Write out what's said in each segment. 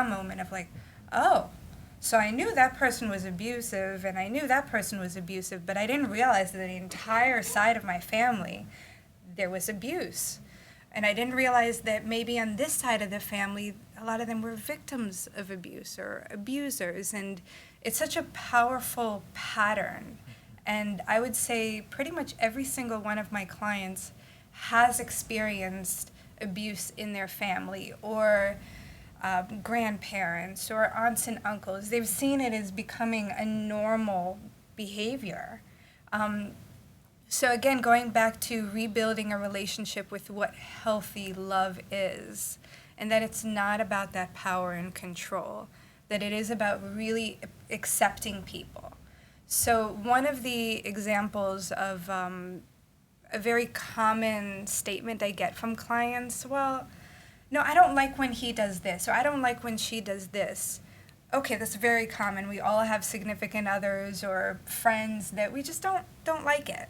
moment of like, oh, so I knew that person was abusive and I knew that person was abusive, but I didn't realize that the entire side of my family, there was abuse. And I didn't realize that maybe on this side of the family, a lot of them were victims of abuse or abusers. And it's such a powerful pattern. And I would say pretty much every single one of my clients has experienced abuse in their family or grandparents or aunts and uncles. They've seen it as becoming a normal behavior. So again, going back to rebuilding a relationship with what healthy love is, and that it's not about that power and control, that it is about really accepting people. So one of the examples of a very common statement I get from clients, well, no, I don't like when he does this, or I don't like when she does this. Okay, that's very common. We all have significant others or friends that we just don't like it.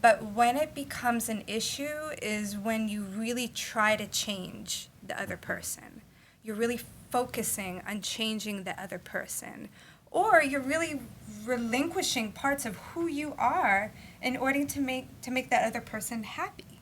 But when it becomes an issue is when you really try to change the other person. You're really focusing on changing the other person. Or you're really relinquishing parts of who you are in order to make that other person happy.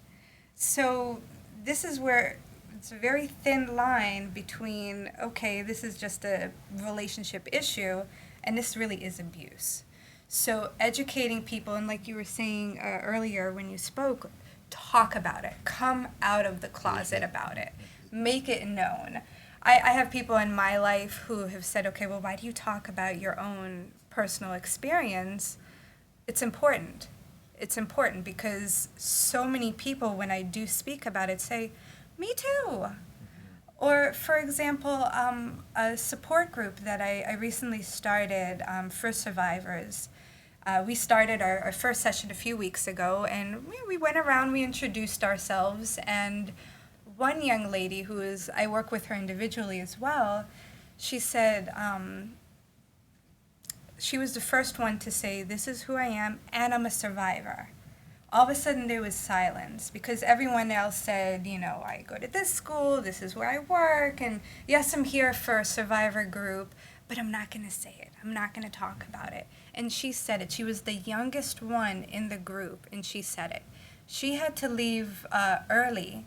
So this is where it's a very thin line between, okay, this is just a relationship issue, and this really is abuse. So educating people, and like you were saying earlier when you spoke, talk about it. Come out of the closet about it. Make it known. I have people in my life who have said, okay, well, why do you talk about your own personal experience? It's important. It's important because so many people, when I do speak about it, say, me too. Or, for example, a support group that I recently started for survivors. We started our first session a few weeks ago, and we went around, we introduced ourselves, and one young lady I work with her individually as well, she said, she was the first one to say, this is who I am, and I'm a survivor. All of a sudden there was silence because everyone else said, I go to this school, this is where I work, and yes, I'm here for a survivor group, but I'm not going to say it. I'm not going to talk about it. And she said it. She was the youngest one in the group, and she said it. She had to leave early,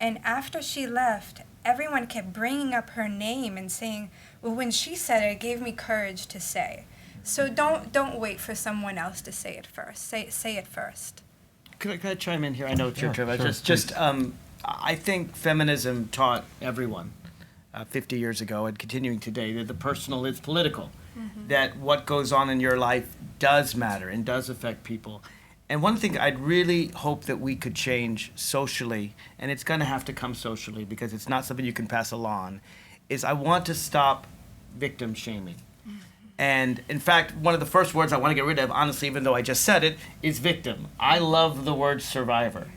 and after she left, everyone kept bringing up her name and saying, well, when she said it, it gave me courage to say. So don't wait for someone else to say it first. Say it first. Could I chime in here? I know it's your turn. Sure, I think feminism taught everyone 50 years ago and continuing today that the personal is political, that what goes on in your life does matter and does affect people. And one thing I'd really hope that we could change socially, and it's going to have to come socially because it's not something you can pass along, is I want to stop victim shaming. And in fact, one of the first words I want to get rid of, honestly, even though I just said it, is victim. I love the word survivor.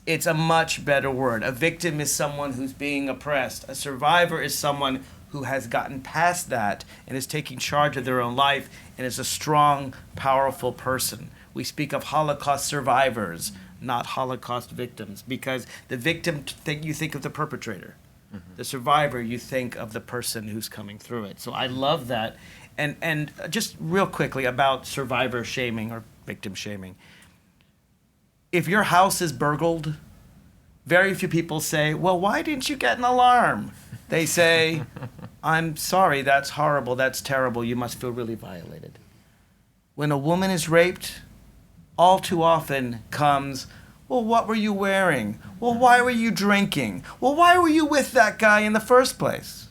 It's a much better word. A victim is someone who's being oppressed. A survivor is someone who has gotten past that and is taking charge of their own life and is a strong, powerful person. We speak of Holocaust survivors, not Holocaust victims, because the victim, you think of the perpetrator. The survivor, you think of the person who's coming through it. So I love that. And just real quickly about survivor shaming or victim shaming. If your house is burgled, very few people say, well, why didn't you get an alarm? They say, I'm sorry, that's horrible, that's terrible, you must feel really violated. When a woman is raped, all too often comes, well, what were you wearing? Well, why were you drinking? Well, why were you with that guy in the first place?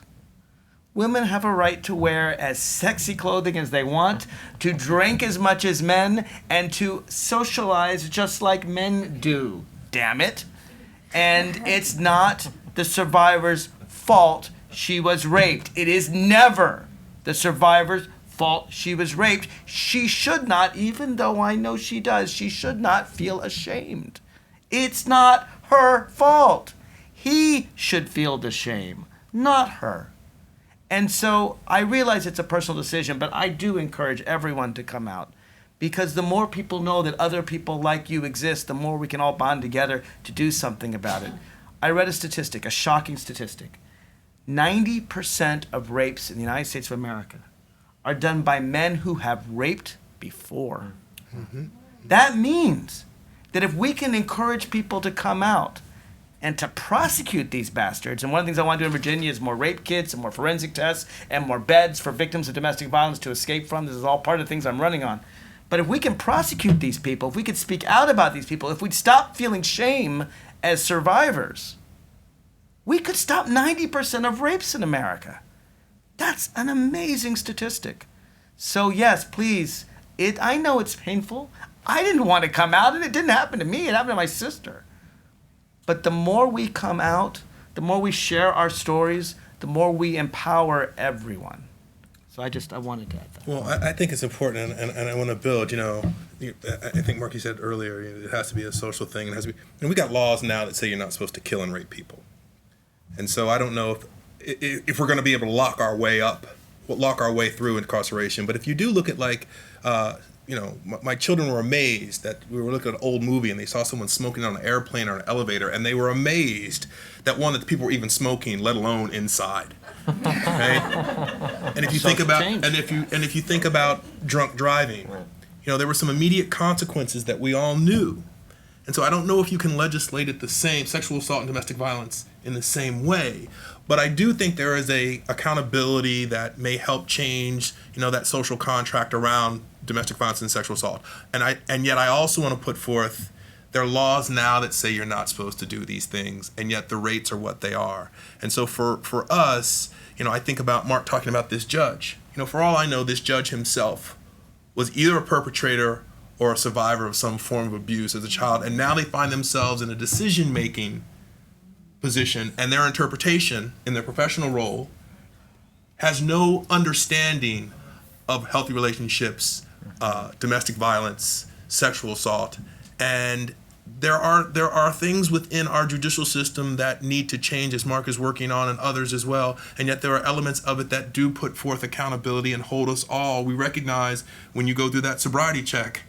Women have a right to wear as sexy clothing as they want, to drink as much as men, and to socialize just like men do. Damn it. And it's not the survivor's fault she was raped. It is never the survivor's fault she was raped. She should not, even though I know she does, she should not feel ashamed. It's not her fault. He should feel the shame, not her. And so I realize it's a personal decision, but I do encourage everyone to come out. Because the more people know that other people like you exist, the more we can all bond together to do something about it. I read a statistic, a shocking statistic. 90% of rapes in the United States of America are done by men who have raped before. Mm-hmm. That means that if we can encourage people to come out and to prosecute these bastards, and one of the things I want to do in Virginia is more rape kits and more forensic tests and more beds for victims of domestic violence to escape from. This is all part of the things I'm running on. But if we can prosecute these people, if we could speak out about these people, if we'd stop feeling shame as survivors, we could stop 90% of rapes in America. That's an amazing statistic. So yes, please, I know it's painful. I didn't want to come out, and it didn't happen to me. It happened to my sister. But the more we come out, the more we share our stories, the more we empower everyone. So I wanted to add that. Well, I think it's important, and I want to build, I think Mark, you said earlier, it has to be a social thing. It has to be, and we got laws now that say you're not supposed to kill and rape people. And so I don't know if we're going to be able to lock our way through incarceration. But if you do look at my children were amazed that we were looking at an old movie and they saw someone smoking on an airplane or an elevator, and they were amazed that that the people were even smoking, let alone inside. Right? And if you think about if you think about drunk driving, there were some immediate consequences that we all knew. And so I don't know if you can legislate it the same, sexual assault and domestic violence in the same way. But I do think there is a accountability that may help change, that social contract around domestic violence and sexual assault. And yet I also want to put forth, there are laws now that say you're not supposed to do these things, and yet the rates are what they are. And so for us, I think about Mark talking about this judge. For all I know, this judge himself was either a perpetrator or a survivor of some form of abuse as a child, and now they find themselves in a decision-making position, and their interpretation in their professional role has no understanding of healthy relationships, domestic violence, sexual assault, and there are things within our judicial system that need to change, as Mark is working on, and others as well, and yet there are elements of it that do put forth accountability and hold us all. We recognize when you go through that sobriety check,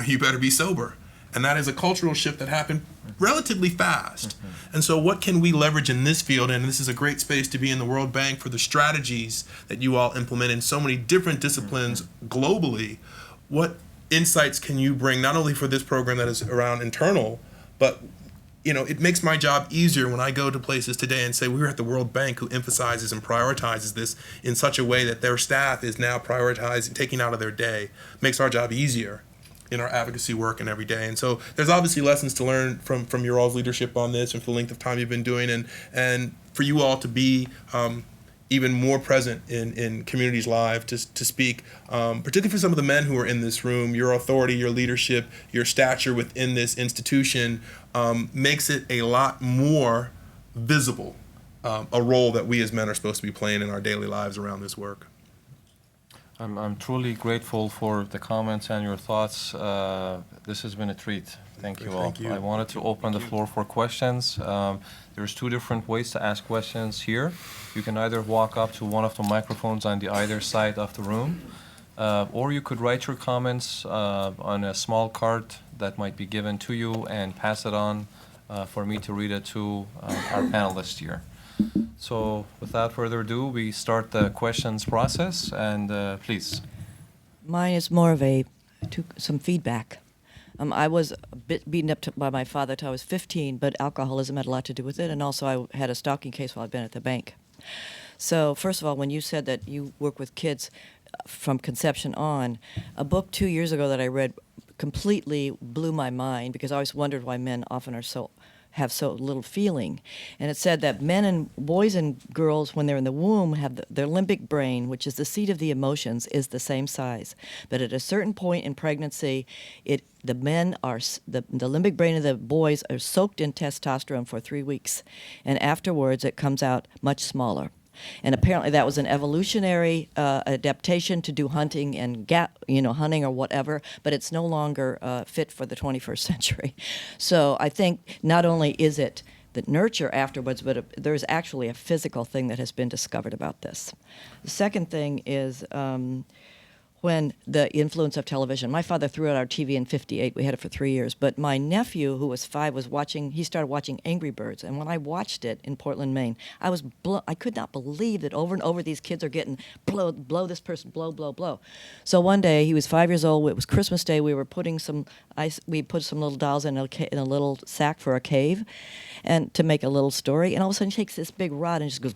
you better be sober. And that is a cultural shift that happened relatively fast. And so what can we leverage in this field? And this is a great space to be in the World Bank for the strategies that you all implement in so many different disciplines globally. What insights can you bring, not only for this program that is around internal, but it makes my job easier when I go to places today and say, we're at the World Bank, who emphasizes and prioritizes this in such a way that their staff is now prioritizing, taking out of their day, makes our job easier in our advocacy work and every day. And so there's obviously lessons to learn from your all's leadership on this and for the length of time you've been doing, and for you all to be even more present in communities' lives to speak, particularly for some of the men who are in this room. Your authority, your leadership, your stature within this institution makes it a lot more visible, a role that we as men are supposed to be playing in our daily lives around this work. I'm truly grateful for the comments and your thoughts. This has been a treat. Thank you all. Thank you. I wanted to open the floor for questions. There's two different ways to ask questions here. You can either walk up to one of the microphones on the either side of the room, or you could write your comments on a small card that might be given to you and pass it on for me to read it to our panelists here. So without further ado, we start the questions process, and please. Mine is more of some feedback. I was a bit beaten up by my father till I was 15, but alcoholism had a lot to do with it, and also I had a stalking case while I'd been at the bank. So first of all, when you said that you work with kids from conception on, a book 2 years ago that I read completely blew my mind, because I always wondered why men often have so little feeling. And it said that boys and girls, when they're in the womb, have their limbic brain, which is the seat of the emotions, is the same size. But at a certain point in pregnancy, the limbic brain of the boys are soaked in testosterone for 3 weeks. And afterwards, it comes out much smaller. And apparently that was an evolutionary adaptation to do hunting and hunting or whatever, but it's no longer fit for the 21st century. So I think not only is it the nurture afterwards, but there's actually a physical thing that has been discovered about this. The second thing is, when the influence of television. My father threw out our TV in '58. We had it for 3 years. But my nephew, who was 5, he started watching Angry Birds. And when I watched it in Portland, Maine, I could not believe that over and over these kids are getting blow this person, blow. So one day, he was 5 years old. It was Christmas Day. We were putting we put some little dolls in a little sack for a cave and to make a little story. And all of a sudden, he takes this big rod and just goes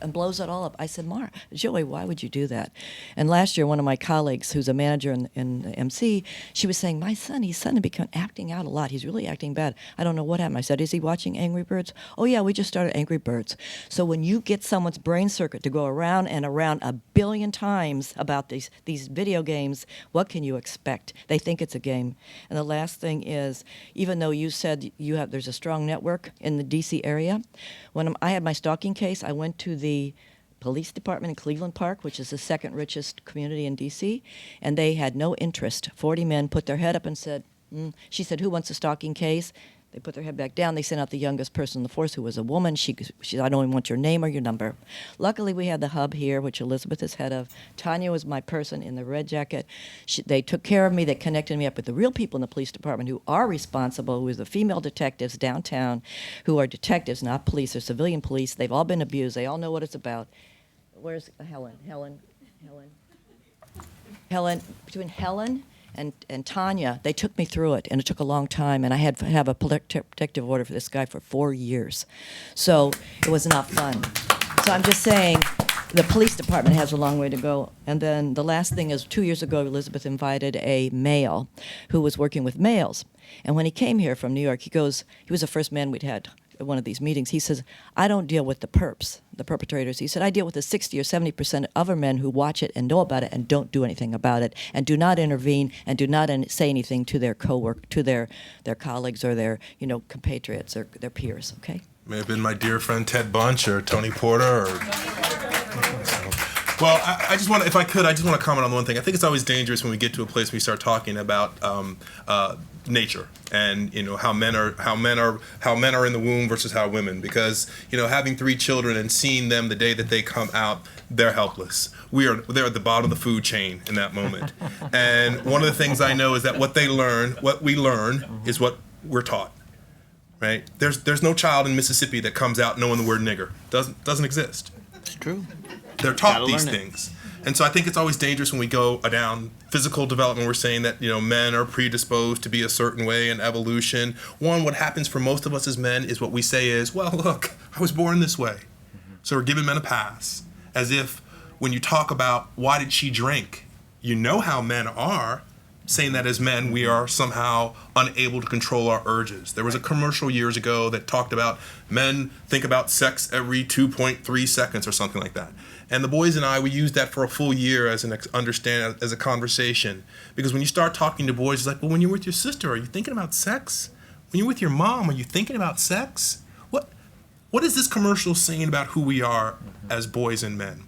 and blows it all up. I said, Joey, why would you do that? And last year, one of my colleagues, who's a manager in MC, she was saying, he's suddenly become acting out a lot. He's really acting bad. I don't know what happened. I said, is he watching Angry Birds? Oh, yeah, we just started Angry Birds. So when you get someone's brain circuit to go around and around 1 billion times about these video games, what can you expect? They think it's a game. And the last thing is, even though you said there's a strong network in the D.C. area, when I had my stalking case, I went to the police department in Cleveland Park, which is the second richest community in D.C., and they had no interest. 40 men put their head up and said, She said, who wants a stalking case? They put their head back down. They sent out the youngest person in the force, who was a woman. She said, I don't even want your name or your number. Luckily, we had the hub here, which Elizabeth is head of. Tanya was my person in the red jacket. They took care of me. They connected me up with the real people in the police department who are responsible, who is the female detectives downtown, who are detectives, not police or civilian police. They've all been abused. They all know what it's about. Where's Helen? Between Helen and Tanya, they took me through it, and it took a long time, and I had to have a protective order for this guy for 4 years. So it was not fun. So I'm just saying, the police department has a long way to go. And then the last thing is, 2 years ago, Elizabeth invited a male who was working with males. And when he came here from New York, he was the first man we'd had at one of these meetings. He says, I don't deal with the perpetrators. He said, I deal with the 60 or 70% of other men who watch it and know about it and don't do anything about it and do not intervene and do not say anything to their their colleagues or their compatriots or their peers, okay? May have been my dear friend Ted Bunch or Tony Porter or... Well, I just want to, if I could, I just want to comment on one thing. I think it's always dangerous when we get to a place where we start talking about nature and how men are in the womb versus how women, because having 3 children and seeing them the day that they come out, they're helpless. They're at the bottom of the food chain in that moment. And one of the things I know is that what we learn is what we're taught. Right? There's no child in Mississippi that comes out knowing the word nigger. Doesn't exist. It's true. They're taught these things. And so I think it's always dangerous when we go down physical development. We're saying that men are predisposed to be a certain way in evolution. What happens for most of us as men is what we say is, well, look, I was born this way. So we're giving men a pass. As if when you talk about why did she drink, how men are, saying that as men we are somehow unable to control our urges. There was a commercial years ago that talked about men think about sex every 2.3 seconds or something like that. And the boys and we used that for a full year as a conversation. Because when you start talking to boys, it's like, well, when you're with your sister, are you thinking about sex? When you're with your mom, are you thinking about sex? What is this commercial saying about who we are as boys and men?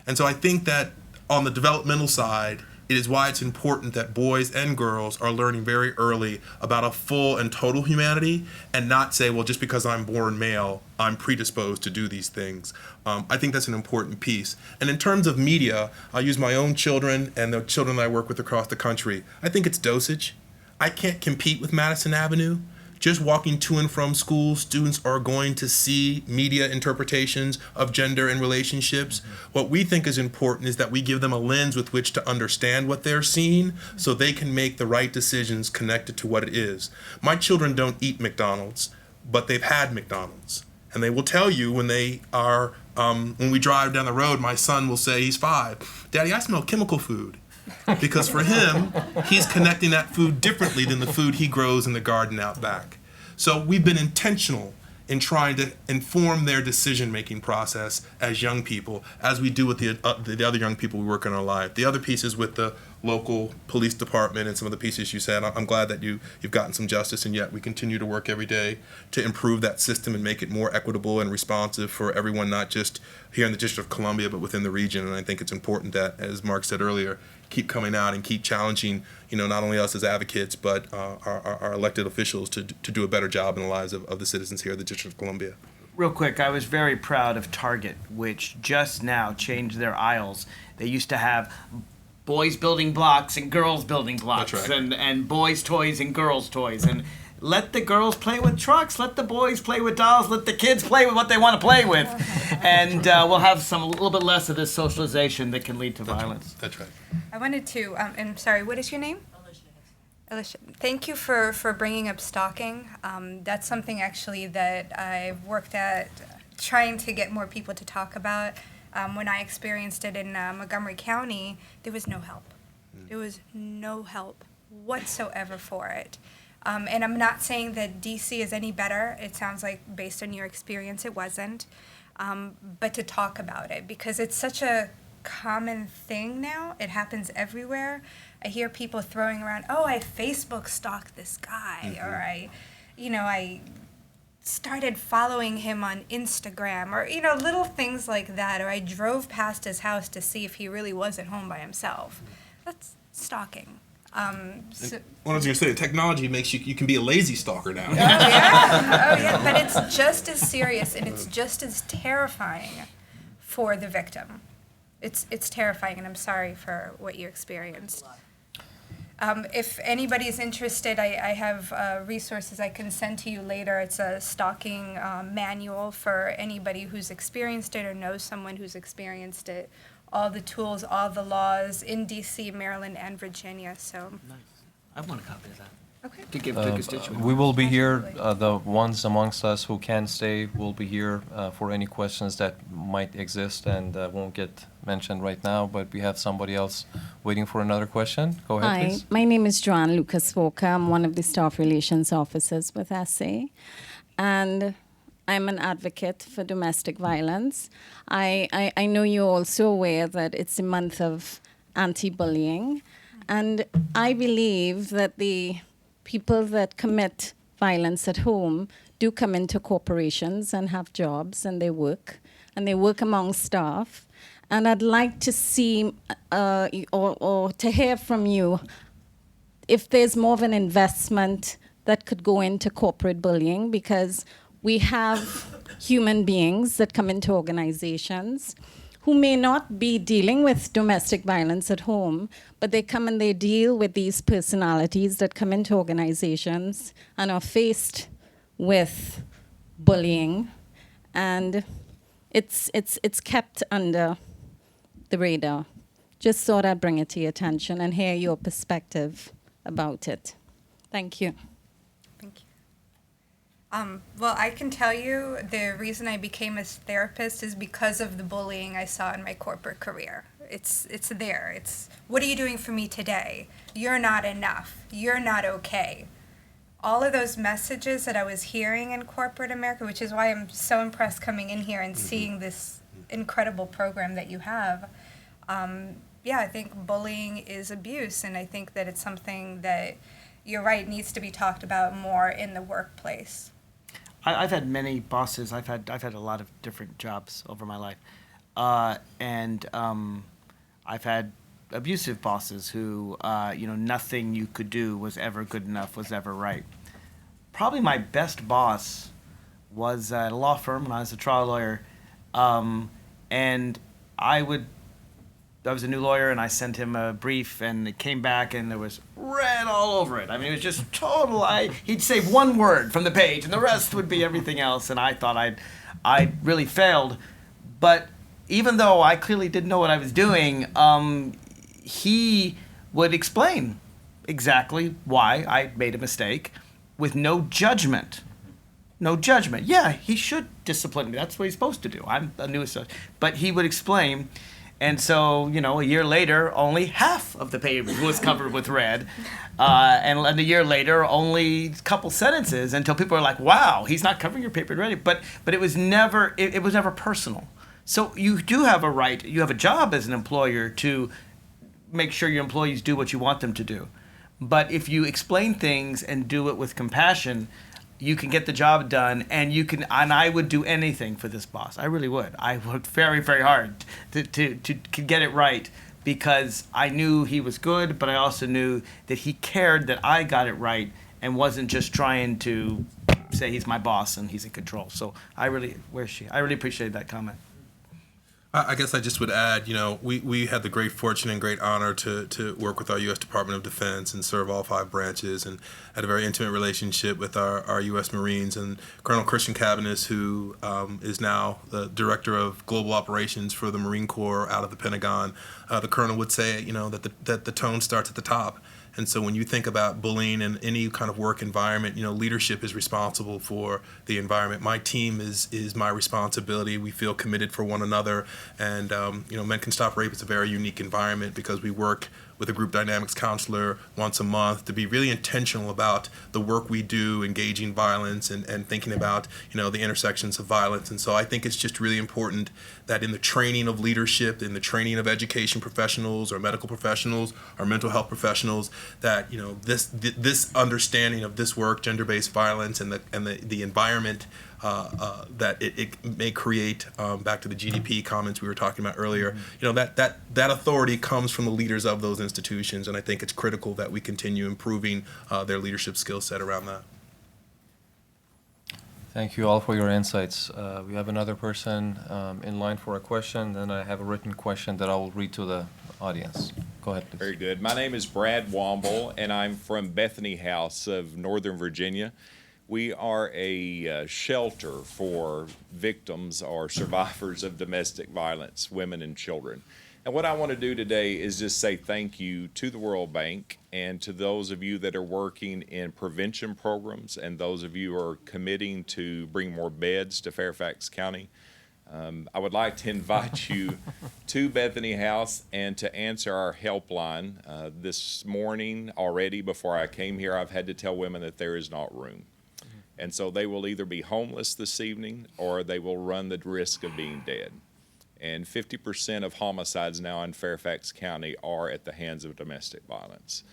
And so I think that on the developmental side, it is why it's important that boys and girls are learning very early about a full and total humanity and not say, well, just because I'm born male, I'm predisposed to do these things. I think that's an important piece. And in terms of media, I use my own children and the children that I work with across the country. I think it's dosage. I can't compete with Madison Avenue. Just walking to and from school, students are going to see media interpretations of gender and relationships. What we think is important is that we give them a lens with which to understand what they're seeing so they can make the right decisions connected to what it is. My children don't eat McDonald's, but they've had McDonald's. And they will tell you when they are, when we drive down the road, my son will say, he's 5, Daddy, I smell chemical food. Because for him, he's connecting that food differently than the food he grows in the garden out back. So we've been intentional in trying to inform their decision-making process as young people, as we do with the other young people we work in our life. The other pieces with the local police department and some of the pieces you said, I'm glad that you've gotten some justice, and yet we continue to work every day to improve that system and make it more equitable and responsive for everyone, not just here in the District of Columbia, but within the region. And I think it's important that, as Mark said earlier, keep coming out and keep challenging, not only us as advocates, but our elected officials to do a better job in the lives of the citizens here in the District of Columbia. Real quick, I was very proud of Target, which just now changed their aisles. They used to have boys building blocks and girls building blocks, That's right. and boys' toys and girls' toys, and let the girls play with trucks, let the boys play with dolls, let the kids play with what they want to play with, and we'll have a little bit less of this socialization that can lead to violence. That's right. I wanted to, I'm sorry, what is your name? Alicia. Thank you for bringing up stalking. That's something actually that I've worked at trying to get more people to talk about. When I experienced it in Montgomery County, there was no help. There was no help whatsoever for it. And I'm not saying that DC is any better. It sounds like based on your experience, it wasn't. But to talk about it, because it's such a common thing now. It happens everywhere. I hear people throwing around, oh, I Facebook stalked this guy, or I started following him on Instagram, or, little things like that, or I drove past his house to see if he really wasn't home by himself. That's stalking. So, What I was going to say, technology makes you can be a lazy stalker now. oh yeah, but it's just as serious and it's just as terrifying for the victim. It's terrifying, and I'm sorry for what you experienced. If anybody's interested, I have resources I can send to you later. It's a stalking manual for anybody who's experienced it or knows someone who's experienced it. All the tools, all the laws in D.C., Maryland, and Virginia. So, Nice. I want a copy of that okay. to give to constituents. We will be here, Absolutely. the ones amongst us who can stay will be here for any questions that might exist and won't get mentioned right now, but we have somebody else waiting for another question. Go ahead, Hi, please. my name is Joanne Lucas-Walker. I'm one of the staff relations officers with SA, and I'm an advocate for domestic violence. I know you're also aware that it's a month of anti-bullying, and I believe that the people that commit violence at home do come into corporations and have jobs, and they work among staff. And I'd like to see or to hear from you if there's more of an investment that could go into corporate bullying, because we have human beings that come into organizations who may not be dealing with domestic violence at home, but they come and they deal with these personalities that come into organizations and are faced with bullying, and it's kept under the radar. Just thought I'd bring it to your attention and hear your perspective about it. Thank you. Thank you. Well, I can tell you the reason I became a therapist is because of the bullying I saw in my corporate career. It's there. It's, what are you doing for me today? You're not enough. You're not okay. All of those messages that I was hearing in corporate America, which is why I'm so impressed coming in here and seeing this incredible program that you have. Yeah, I think bullying is abuse, and I think that it's something that, you're right, needs to be talked about more in the workplace. I've had many bosses. I've had a lot of different jobs over my life, and I've had abusive bosses who, nothing you could do was ever good enough, was ever right. Probably my best boss was at a law firm when I was a trial lawyer, and I was a new lawyer, and I sent him a brief, and it came back, and there was red all over it. I mean, it was just total. He'd say one word from the page, and the rest would be everything else. And I thought I really failed. But even though I clearly didn't know what I was doing, he would explain exactly why I made a mistake, with no judgment. No judgment. Yeah, he should discipline me. That's what he's supposed to do. I'm a new associate. But he would explain. And so, a year later, only half of the paper was covered with red. And a year later, only a couple sentences, until people were like, wow, he's not covering your paper in red. But it was never, it was never personal. So you do have a right, you have a job as an employer to make sure your employees do what you want them to do. But if you explain things and do it with compassion, you can get the job done, and I would do anything for this boss. I really would. I worked very, very hard to get it right, because I knew he was good, but I also knew that he cared that I got it right and wasn't just trying to say he's my boss and he's in control. So I really appreciate that comment. I guess I just would add, we had the great fortune and great honor to work with our U.S. Department of Defense and serve all 5 branches, and had a very intimate relationship with our U.S. Marines. And Colonel Christian Cabanis, who is now the Director of Global Operations for the Marine Corps out of the Pentagon, the Colonel would say, that the tone starts at the top. And so when you think about bullying in any kind of work environment, leadership is responsible for the environment. My team is my responsibility. We feel committed for one another. And, Men Can Stop Rape is a very unique environment because we work with a group dynamics counselor once a month to be really intentional about the work we do, engaging violence and thinking about, the intersections of violence. And so I think it's just really important that in the training of leadership, in the training of education professionals or medical professionals or mental health professionals, that, this understanding of this work, gender-based violence, and the environment that it may create, back to the GDP comments we were talking about earlier, that authority comes from the leaders of those institutions, and I think it's critical that we continue improving their leadership skill set around that. Thank you all for your insights. We have another person in line for a question, then I have a written question that I will read to the audience. Go ahead, please. Very good. My name is Brad Womble, and I'm from Bethany House of Northern Virginia. We are a shelter for victims or survivors of domestic violence, women and children. And what I want to do today is just say thank you to the World Bank and to those of you that are working in prevention programs and those of you who are committing to bring more beds to Fairfax County. I would like to invite you to Bethany House and to answer our helpline. This morning already, before I came here, I've had to tell women that there is not room. And so they will either be homeless this evening or they will run the risk of being dead. And 50% of homicides now in Fairfax County are at the hands of domestic violence.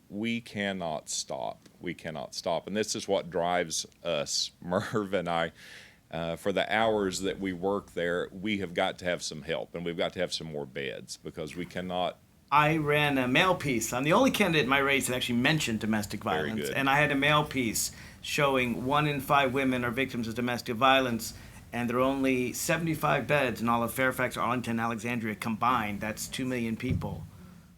We cannot stop. We cannot stop. And this is what drives us, Merv and I. For the hours that we work there, we have got to have some help, and we've got to have some more beds because we cannot. I ran a mail piece. I'm the only candidate in my race that actually mentioned domestic Very violence. good. And I had a mail piece showing 1 in 5 women are victims of domestic violence, and there are only 75 beds in all of Fairfax, Arlington, Alexandria combined. That's 2 million people.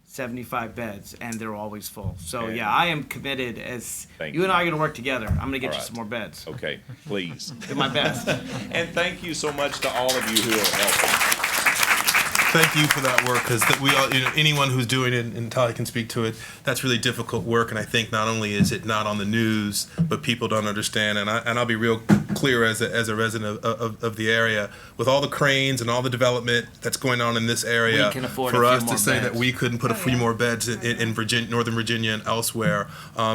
75 beds, and they're always full. So, Okay. yeah, I am committed. As Thank you and you. I are going to work together. I'm going to get All you right. some more beds. Okay, please. Do my best. And thank you so much to all of you who are helping. Thank you for that work, because we all, anyone who's doing it, and Tali can speak to it, that's really difficult work. And I think not only is it not on the news, but people don't understand. And I'll be real clear as a resident of the area, with all the cranes and all the development that's going on in this area, We can afford for a few us more to say beds. that we couldn't put a few more beds in Virginia, Northern Virginia and elsewhere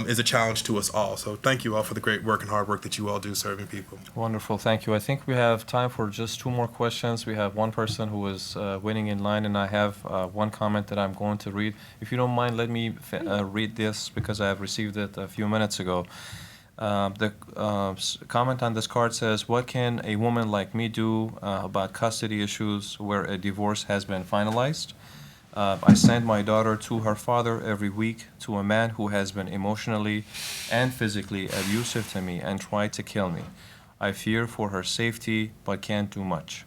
is a challenge to us all. So thank you all for the great work and hard work that you all do serving people. Wonderful, thank you. I think we have time for just 2 more questions. We have one person who is waiting in line, and I have one comment that I'm going to read. If you don't mind, let me read this because I have received it a few minutes ago. The comment on this card says, "What can a woman like me do about custody issues where a divorce has been finalized? I send my daughter to her father every week, to a man who has been emotionally and physically abusive to me and tried to kill me. I fear for her safety, but can't do much."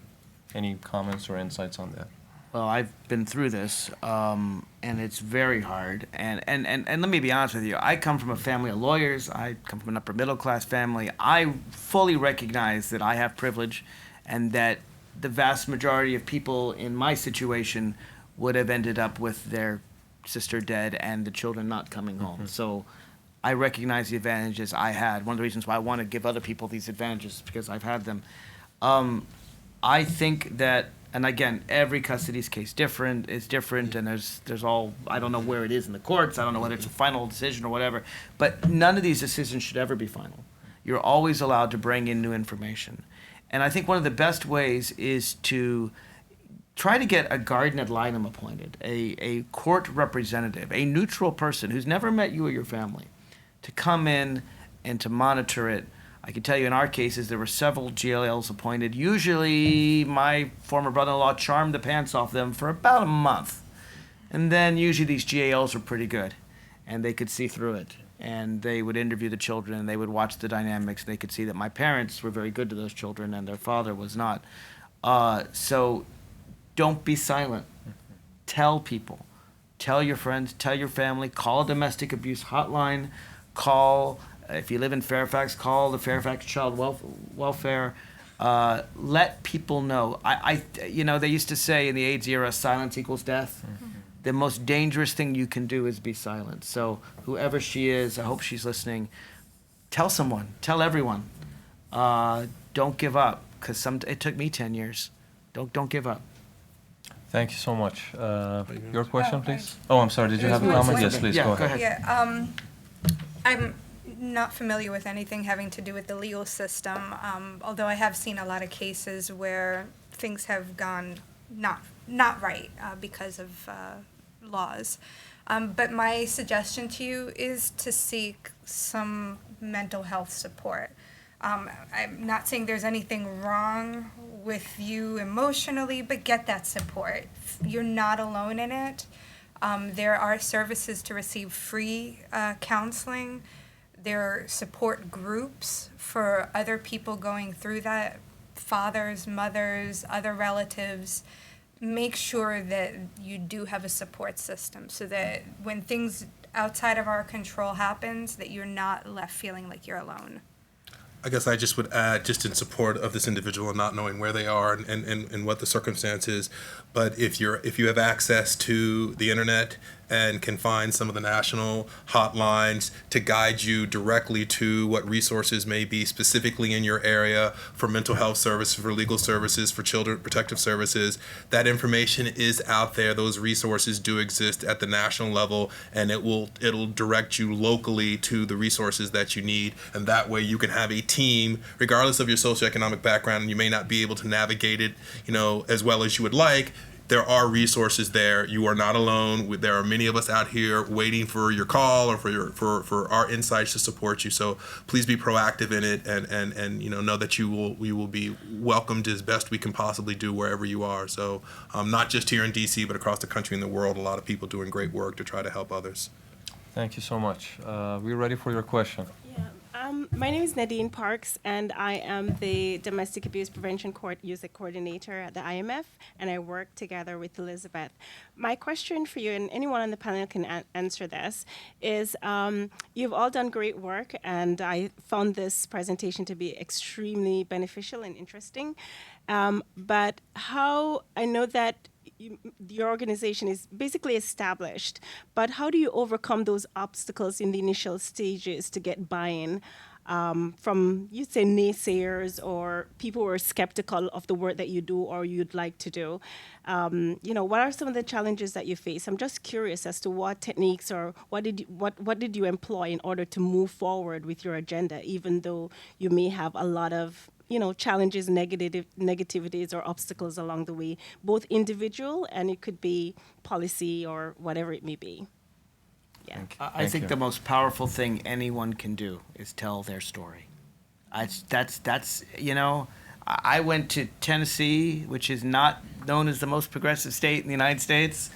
Any comments or insights on that? Well, I've been through this, and it's very hard. And let me be honest with you. I come from a family of lawyers. I come from an upper middle class family. I fully recognize that I have privilege, and that the vast majority of people in my situation would have ended up with their sister dead and the children not coming home. So I recognize the advantages I had. One of the reasons why I want to give other people these advantages is because I've had them. I think that, and again, every custody case is different, and there's all, I don't know where it is in the courts, I don't know whether it's a final decision or whatever, but none of these decisions should ever be final. You're always allowed to bring in new information. And I think one of the best ways is to try to get a guardian ad litem appointed, a court representative, a neutral person who's never met you or your family, to come in and to monitor it. I can tell you in our cases, there were several GLLs appointed. Usually, my former brother-in-law charmed the pants off them for about a month. And then usually these GALs were pretty good, and they could see through it. And they would interview the children, and they would watch the dynamics. They could see that my parents were very good to those children, and their father was not. So don't be silent. Tell people. Tell your friends, tell your family, call a domestic abuse hotline, call, if you live in Fairfax, call the Fairfax Child Welfare. Let people know. They used to say in the AIDS era, silence equals death. The most dangerous thing you can do is be silent. So whoever she is, I hope she's listening, tell someone, tell everyone. Don't give up, because it took me 10 years. Don't give up. Thank you so much. Your question, Oh, please? Oh, I'm sorry. Did you have a Yes, comment? please. Yes, please. Yeah, Go go ahead. ahead. Yeah, I'm not familiar with anything having to do with the legal system, although I have seen a lot of cases where things have gone not right because of laws. But my suggestion to you is to seek some mental health support. I'm not saying there's anything wrong with you emotionally, but get that support. You're not alone in it. There are services to receive free counseling. There are support groups for other people going through that, fathers, mothers, other relatives. Make sure that you do have a support system so that when things outside of our control happens, that you're not left feeling like you're alone. I guess I just would add, just in support of this individual and not knowing where they are and what the circumstance is, but if you have access to the internet and can find some of the national hotlines to guide you directly to what resources may be specifically in your area for mental health services, for legal services, for children protective services, that information is out there. Those resources do exist at the national level, and it'll direct you locally to the resources that you need, and that way you can have a team, regardless of your socioeconomic background, and you may not be able to navigate it, as well as you would like. There are resources there. You are not alone. There are many of us out here waiting for your call or for our insights to support you. So please be proactive in it, and know that we will be welcomed as best we can possibly do wherever you are. So not just here in DC, but across the country and the world, a lot of people doing great work to try to help others. Thank you so much. We're ready for your question. Yeah. My name is Nadine Parks, and I am the Domestic Abuse Prevention User Coordinator at the IMF, and I work together with Elizabeth. My question for you, and anyone on the panel can answer this, is you've all done great work, and I found this presentation to be extremely beneficial and interesting. But how, I know that your organization is basically established, but how do you overcome those obstacles in the initial stages to get buy-in from, you'd say, naysayers or people who are skeptical of the work that you do or you'd like to do? What are some of the challenges that you face? I'm just curious as to what techniques or what did you employ in order to move forward with your agenda, even though you may have a lot of challenges, negativities, or obstacles along the way, both individual and it could be policy or whatever it may be. Yeah. I think the most powerful thing anyone can do is tell their story. I went to Tennessee, which is not known as the most progressive state in the United States,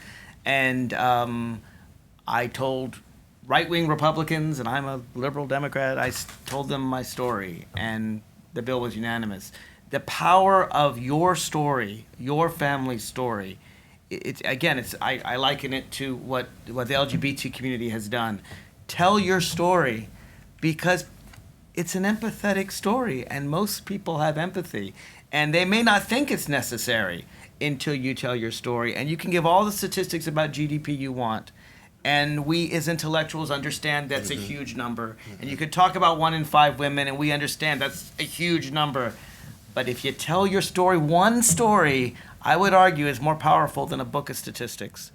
and I told right-wing Republicans, and I'm a liberal Democrat, I told them my story, and the bill was unanimous. The power of your story, your family's story, I liken it to what the LGBT community has done. Tell your story, because it's an empathetic story, and most people have empathy, and they may not think it's necessary until you tell your story. And you can give all the statistics about GDP you want, and we as intellectuals understand that's a huge number. And you could talk about 1 in 5 women, and we understand that's a huge number. But if you tell your story, one story, I would argue is more powerful than a book of statistics.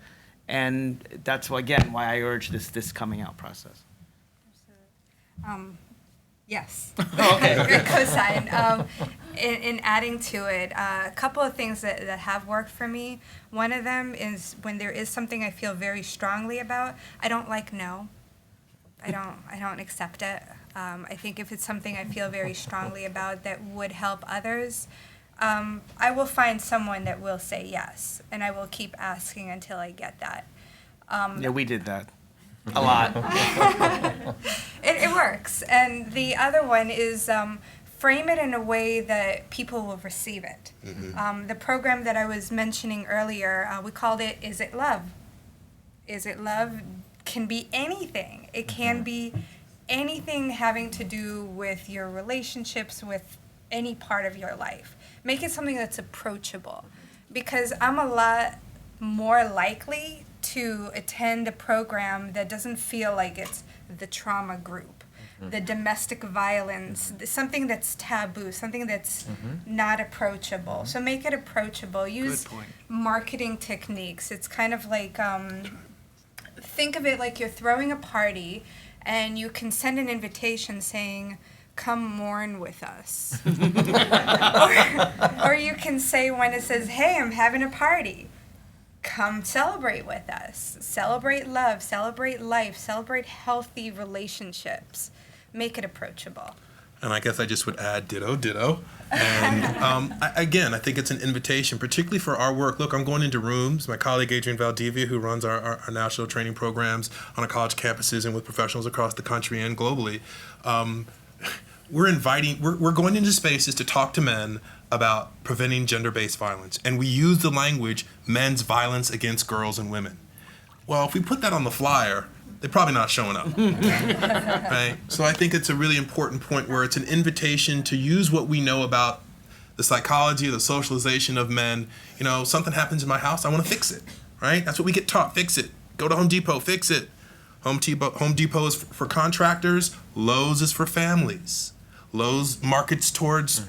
And that's, why I urge this coming out process. Yes. Okay. Good cosign. In adding to it, a couple of things that have worked for me. One of them is when there is something I feel very strongly about, I don't like no. I don't accept it. I think if it's something I feel very strongly about that would help others, I will find someone that will say yes, and I will keep asking until I get that. Yeah, we did that a lot. It works. And the other one is frame it in a way that people will receive it. The program that I was mentioning earlier, we called it Is It Love? Is It Love can be anything. It can be anything having to do with your relationships with any part of your life. Make it something that's approachable, because I'm a lot more likely to attend a program that doesn't feel like it's the trauma group, the domestic violence, something that's taboo, something that's not approachable. So make it approachable. Use marketing techniques. It's kind of like, think of it like you're throwing a party and you can send an invitation saying, come mourn with us. or you can say when it says, hey, I'm having a party, come celebrate with us. Celebrate love, celebrate life, celebrate healthy relationships. Make it approachable. And I guess I just would add ditto. And I think it's an invitation, particularly for our work. Look, I'm going into rooms. My colleague Adrian Valdivia, who runs our national training programs on our college campuses and with professionals across the country and globally, we're going into spaces to talk to men about preventing gender-based violence. And we use the language, men's violence against girls and women. Well, if we put that on the flyer, they're probably not showing up. Right? So I think it's a really important point where it's an invitation to use what we know about the psychology, the socialization of men. You know, something happens in my house, I want to fix it. Right? That's what we get taught. Fix it. Go to Home Depot, fix it. Home Depot is for contractors. Lowe's is for families. Lowe's markets towards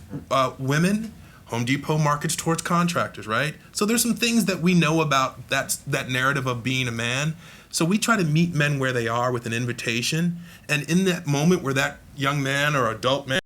women. Home Depot markets towards contractors, right? So there's some things that we know about that narrative of being a man. So we try to meet men where they are with an invitation. And in that moment where that young man or adult man